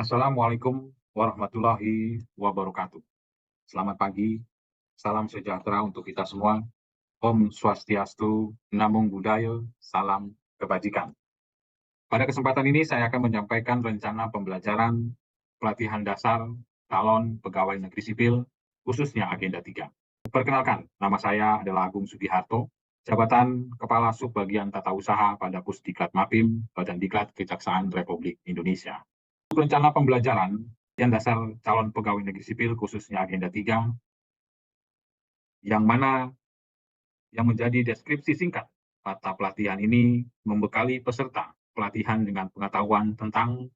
Assalamualaikum warahmatullahi wabarakatuh. Selamat pagi, salam sejahtera untuk kita semua. Om Swastiastu, Namo Buddhaya, salam kebajikan. Pada kesempatan ini saya akan menyampaikan rencana pembelajaran pelatihan dasar calon pegawai negeri sipil, khususnya Agenda 3. Perkenalkan, nama saya adalah Agung Sugiharto, jabatan Kepala Subbagian Tata Usaha pada Pusdiklat Mapim, Badan Diklat Kejaksaan Republik Indonesia. Rencana pembelajaran yang dasar calon pegawai negeri sipil khususnya Agenda 3 yang mana yang menjadi deskripsi singkat mata pelatihan ini membekali peserta pelatihan dengan pengetahuan tentang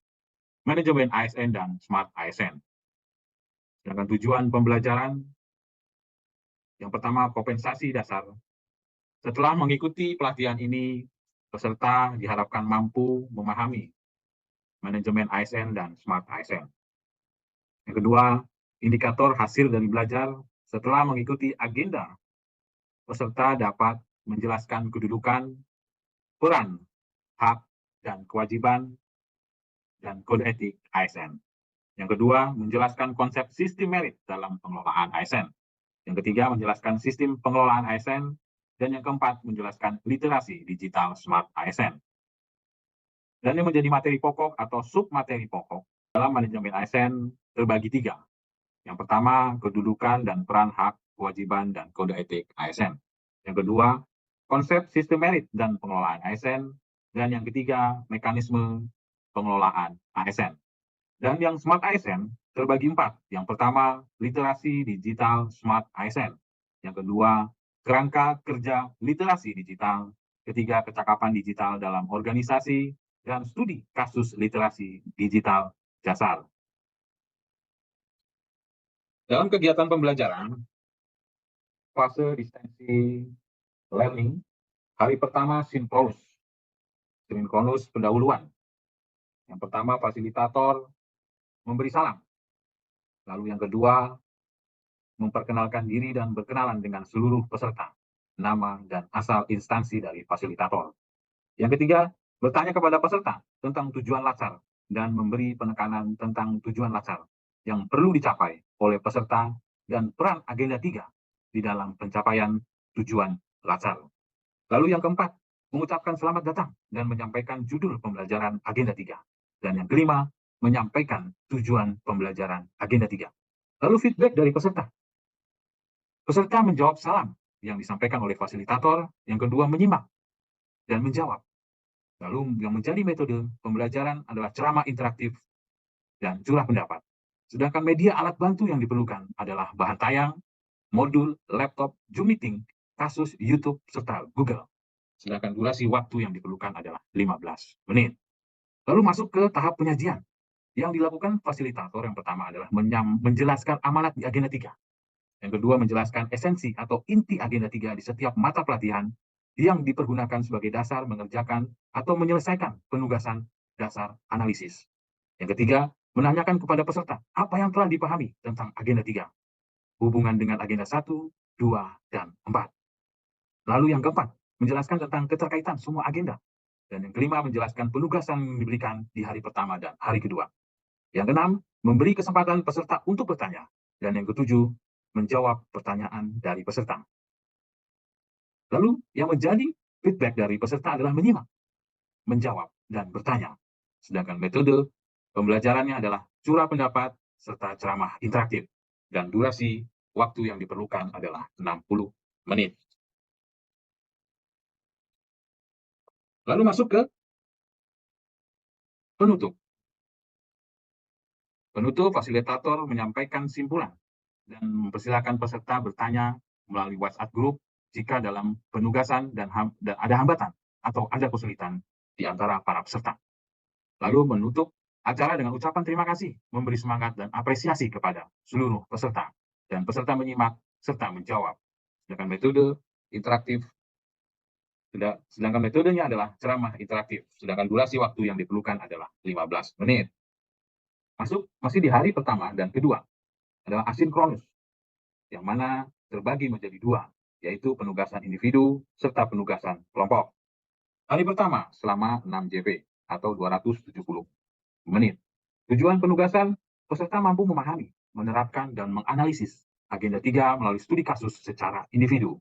manajemen ASN dan smart ASN. Sedangkan tujuan pembelajaran yang pertama kompensasi dasar. Setelah mengikuti pelatihan ini, peserta diharapkan mampu memahami manajemen ASN dan smart ASN. Yang kedua, indikator hasil dari belajar setelah mengikuti agenda, peserta dapat menjelaskan kedudukan, peran, hak, dan kewajiban, dan kode etik ASN. Yang kedua, menjelaskan konsep sistem merit dalam pengelolaan ASN. Yang ketiga, menjelaskan sistem pengelolaan ASN. Dan yang keempat, menjelaskan literasi digital smart ASN. Dan yang menjadi materi pokok atau submateri pokok dalam manajemen ASN terbagi tiga. Yang pertama, kedudukan dan peran hak, kewajiban, dan kode etik ASN. Yang kedua, konsep sistem merit dan pengelolaan ASN. Dan yang ketiga, mekanisme pengelolaan ASN. Dan yang smart ASN terbagi empat. Yang pertama, literasi digital smart ASN. Yang kedua, kerangka kerja literasi digital. Ketiga, kecakapan digital dalam organisasi. Dan studi kasus literasi digital dasar. Dalam kegiatan pembelajaran, fase distensi learning, hari pertama sinkronus pendahuluan. Yang pertama fasilitator memberi salam. Lalu yang kedua, memperkenalkan diri dan berkenalan dengan seluruh peserta, nama dan asal instansi dari fasilitator. Yang ketiga, bertanya kepada peserta tentang tujuan latsar dan memberi penekanan tentang tujuan latsar yang perlu dicapai oleh peserta dan peran agenda 3 di dalam pencapaian tujuan latsar. Lalu yang keempat, mengucapkan selamat datang dan menyampaikan judul pembelajaran agenda 3. Dan yang kelima, menyampaikan tujuan pembelajaran agenda 3. Lalu feedback dari peserta. Peserta menjawab salam yang disampaikan oleh fasilitator, yang kedua menyimak dan menjawab. Lalu yang menjadi metode pembelajaran adalah ceramah interaktif dan curah pendapat. Sedangkan media alat bantu yang diperlukan adalah bahan tayang, modul, laptop, Zoom meeting, kasus YouTube, serta Google. Sedangkan durasi waktu yang diperlukan adalah 15 menit. Lalu masuk ke tahap penyajian. Yang dilakukan fasilitator yang pertama adalah menjelaskan amanat di agenda 3. Yang kedua, menjelaskan esensi atau inti agenda 3 di setiap mata pelatihan yang dipergunakan sebagai dasar mengerjakan atau menyelesaikan penugasan dasar analisis. Yang ketiga, menanyakan kepada peserta apa yang telah dipahami tentang agenda 3, hubungan dengan agenda 1, 2, dan 4. Lalu yang keempat, menjelaskan tentang keterkaitan semua agenda. Dan yang kelima, menjelaskan penugasan yang diberikan di hari pertama dan hari kedua. Yang keenam, memberi kesempatan peserta untuk bertanya. Dan yang ketujuh, menjawab pertanyaan dari peserta. Lalu yang menjadi feedback dari peserta adalah menyimak, menjawab, dan bertanya. Sedangkan metode pembelajarannya adalah curah pendapat serta ceramah interaktif. Dan durasi waktu yang diperlukan adalah 60 menit. Lalu masuk ke penutup. Penutup, fasilitator menyampaikan simpulan dan mempersilakan peserta bertanya melalui WhatsApp group jika dalam penugasan dan ada hambatan atau ada kesulitan di antara para peserta. Lalu menutup acara dengan ucapan terima kasih, memberi semangat dan apresiasi kepada seluruh peserta. Dan peserta menyimak serta menjawab. Sedangkan metodenya adalah ceramah interaktif. Sedangkan durasi waktu yang diperlukan adalah 15 menit. Masih di hari pertama dan kedua adalah asinkronus, yang mana terbagi menjadi dua, yaitu penugasan individu serta penugasan kelompok. Hari pertama selama 6 JP atau 270 menit. Tujuan penugasan, peserta mampu memahami, menerapkan, dan menganalisis agenda 3 melalui studi kasus secara individu.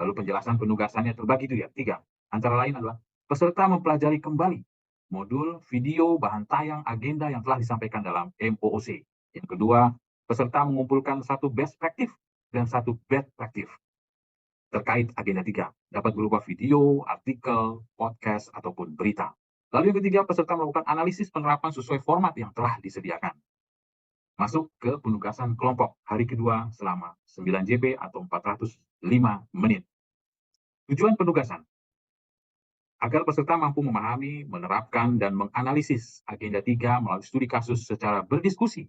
Lalu penjelasan penugasannya terbagi tiga. Antara lain adalah peserta mempelajari kembali modul, video, bahan tayang, agenda yang telah disampaikan dalam MOOC. Yang kedua, peserta mengumpulkan satu best practice dan satu bad practice terkait agenda 3. Dapat berupa video, artikel, podcast, ataupun berita. Lalu yang ketiga, peserta melakukan analisis penerapan sesuai format yang telah disediakan. Masuk ke penugasan kelompok hari kedua selama 9 JP atau 405 menit. Tujuan penugasan, agar peserta mampu memahami, menerapkan, dan menganalisis agenda 3 melalui studi kasus secara berdiskusi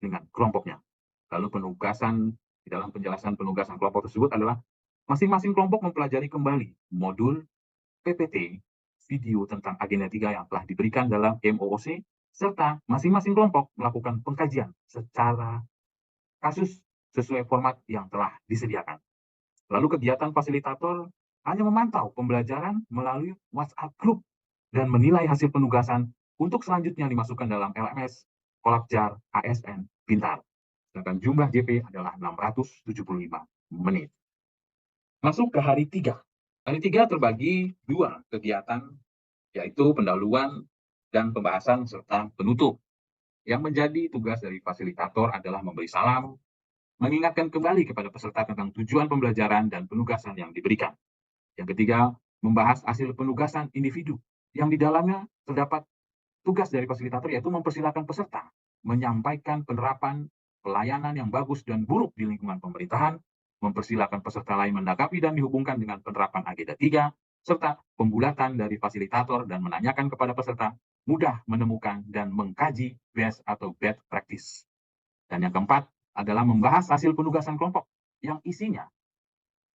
dengan kelompoknya. Lalu penugasan, di dalam penjelasan penugasan kelompok tersebut adalah masing-masing kelompok mempelajari kembali modul, PPT, video tentang agenda 3 yang telah diberikan dalam MOOC, serta masing-masing kelompok melakukan pengkajian secara kasus sesuai format yang telah disediakan. Lalu kegiatan fasilitator hanya memantau pembelajaran melalui WhatsApp group dan menilai hasil penugasan untuk selanjutnya dimasukkan dalam LMS, Kolakjar, ASN, Pintar. Sedangkan jumlah JP adalah 675 menit. Masuk ke hari 3. Hari 3 terbagi 2 kegiatan, yaitu pendahuluan dan pembahasan serta penutup. Yang menjadi tugas dari fasilitator adalah memberi salam, mengingatkan kembali kepada peserta tentang tujuan pembelajaran dan penugasan yang diberikan. Yang ketiga, membahas hasil penugasan individu, yang di dalamnya terdapat tugas dari fasilitator yaitu mempersilahkan peserta menyampaikan penerapan pelayanan yang bagus dan buruk di lingkungan pemerintahan, mempersilahkan peserta lain menanggapi dan dihubungkan dengan penerapan agenda 3, serta pembulatan dari fasilitator dan menanyakan kepada peserta mudah menemukan dan mengkaji best atau bad practice. Dan yang keempat adalah membahas hasil penugasan kelompok yang isinya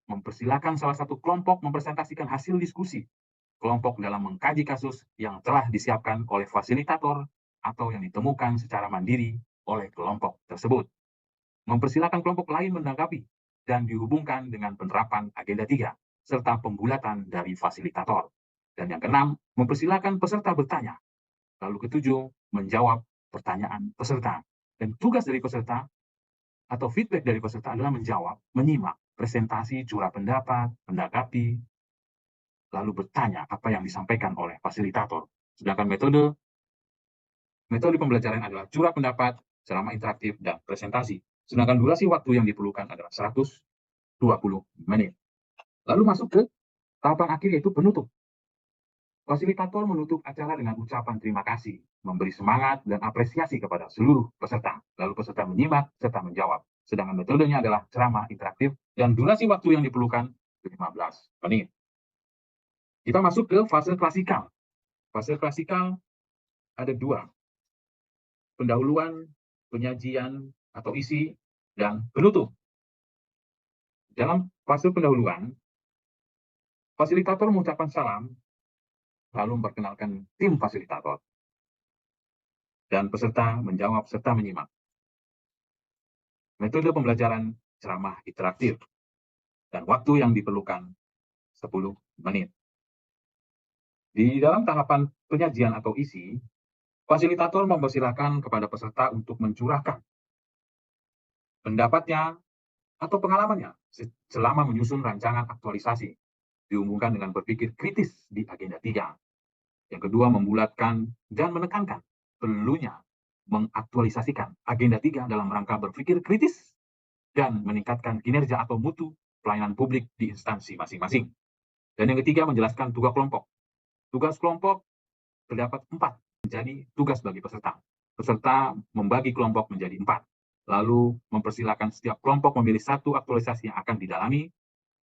mempersilahkan salah satu kelompok mempresentasikan hasil diskusi kelompok dalam mengkaji kasus yang telah disiapkan oleh fasilitator atau yang ditemukan secara mandiri oleh kelompok tersebut. Mempersilahkan kelompok lain menanggapi dan dihubungkan dengan penerapan agenda 3 serta pembulatan dari fasilitator. Dan yang keenam, mempersilahkan peserta bertanya. Lalu ketujuh, menjawab pertanyaan peserta. Dan tugas dari peserta atau feedback dari peserta adalah menjawab, menyimak presentasi, curah pendapat, menanggapi, lalu bertanya apa yang disampaikan oleh fasilitator. Sedangkan metode pembelajaran adalah curah pendapat, ceramah interaktif, dan presentasi. Sedangkan durasi waktu yang diperlukan adalah 120 menit. Lalu masuk ke tahapan akhir yaitu penutup. Fasilitator menutup acara dengan ucapan terima kasih, memberi semangat dan apresiasi kepada seluruh peserta. Lalu peserta menyimak serta menjawab. Sedangkan metodenya adalah ceramah interaktif dan durasi waktu yang diperlukan 15 menit. Kita masuk ke fase klasikal. Fase klasikal ada 2. Pendahuluan, penyajian atau isi, dan penutup. Dalam fase pendahuluan, fasilitator mengucapkan salam, lalu memperkenalkan tim fasilitator. Dan peserta menjawab serta menyimak. Metode pembelajaran ceramah interaktif. Dan waktu yang diperlukan 10 menit. Di dalam tahapan penyajian atau isi, fasilitator mempersilahkan kepada peserta untuk mencurahkan pendapatnya atau pengalamannya selama menyusun rancangan aktualisasi. Dihubungkan dengan berpikir kritis di agenda 3. Yang kedua, membulatkan dan menekankan perlunya mengaktualisasikan agenda 3 dalam rangka berpikir kritis dan meningkatkan kinerja atau mutu pelayanan publik di instansi masing-masing. Dan yang ketiga, menjelaskan tugas kelompok. Tugas kelompok terdapat 4 menjadi tugas bagi peserta. Peserta membagi kelompok menjadi 4. Lalu mempersilahkan setiap kelompok memilih satu aktualisasi yang akan didalami,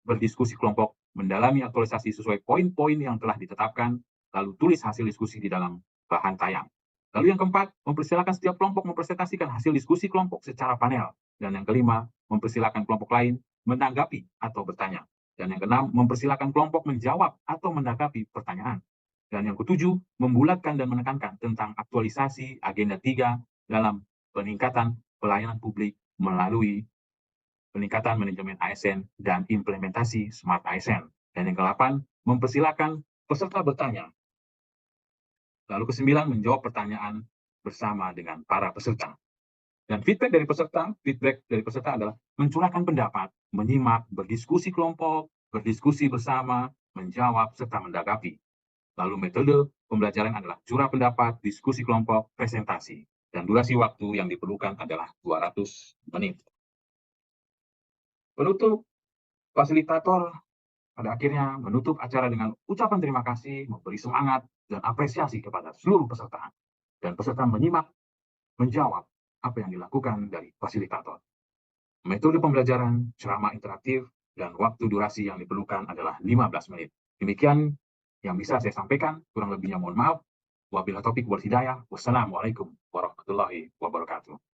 berdiskusi kelompok, mendalami aktualisasi sesuai poin-poin yang telah ditetapkan, lalu tulis hasil diskusi di dalam bahan tayang. Lalu yang keempat, mempersilahkan setiap kelompok mempresentasikan hasil diskusi kelompok secara panel. Dan yang kelima, mempersilahkan kelompok lain menanggapi atau bertanya. Dan yang keenam, mempersilahkan kelompok menjawab atau menanggapi pertanyaan. Dan yang ketujuh, membulatkan dan menekankan tentang aktualisasi agenda 3 dalam peningkatan pelayanan publik melalui peningkatan manajemen ASN dan implementasi Smart ASN. Dan yang ke-8, mempersilahkan peserta bertanya. Lalu ke-9, menjawab pertanyaan bersama dengan para peserta. Dan feedback dari peserta adalah mencurahkan pendapat, menyimak, berdiskusi kelompok, berdiskusi bersama, menjawab, serta menanggapi. Lalu metode pembelajaran adalah curah pendapat, diskusi kelompok, presentasi. Dan durasi waktu yang diperlukan adalah 200 menit. Penutup, fasilitator pada akhirnya menutup acara dengan ucapan terima kasih, memberi semangat, dan apresiasi kepada seluruh peserta. Dan peserta menyimak, menjawab apa yang dilakukan dari fasilitator. Metode pembelajaran, ceramah interaktif, dan waktu durasi yang diperlukan adalah 15 menit. Demikian yang bisa saya sampaikan, kurang lebihnya mohon maaf. Wabillahi taufiq wal hidayah. Wassalamualaikum warahmatullahi wabarakatuh.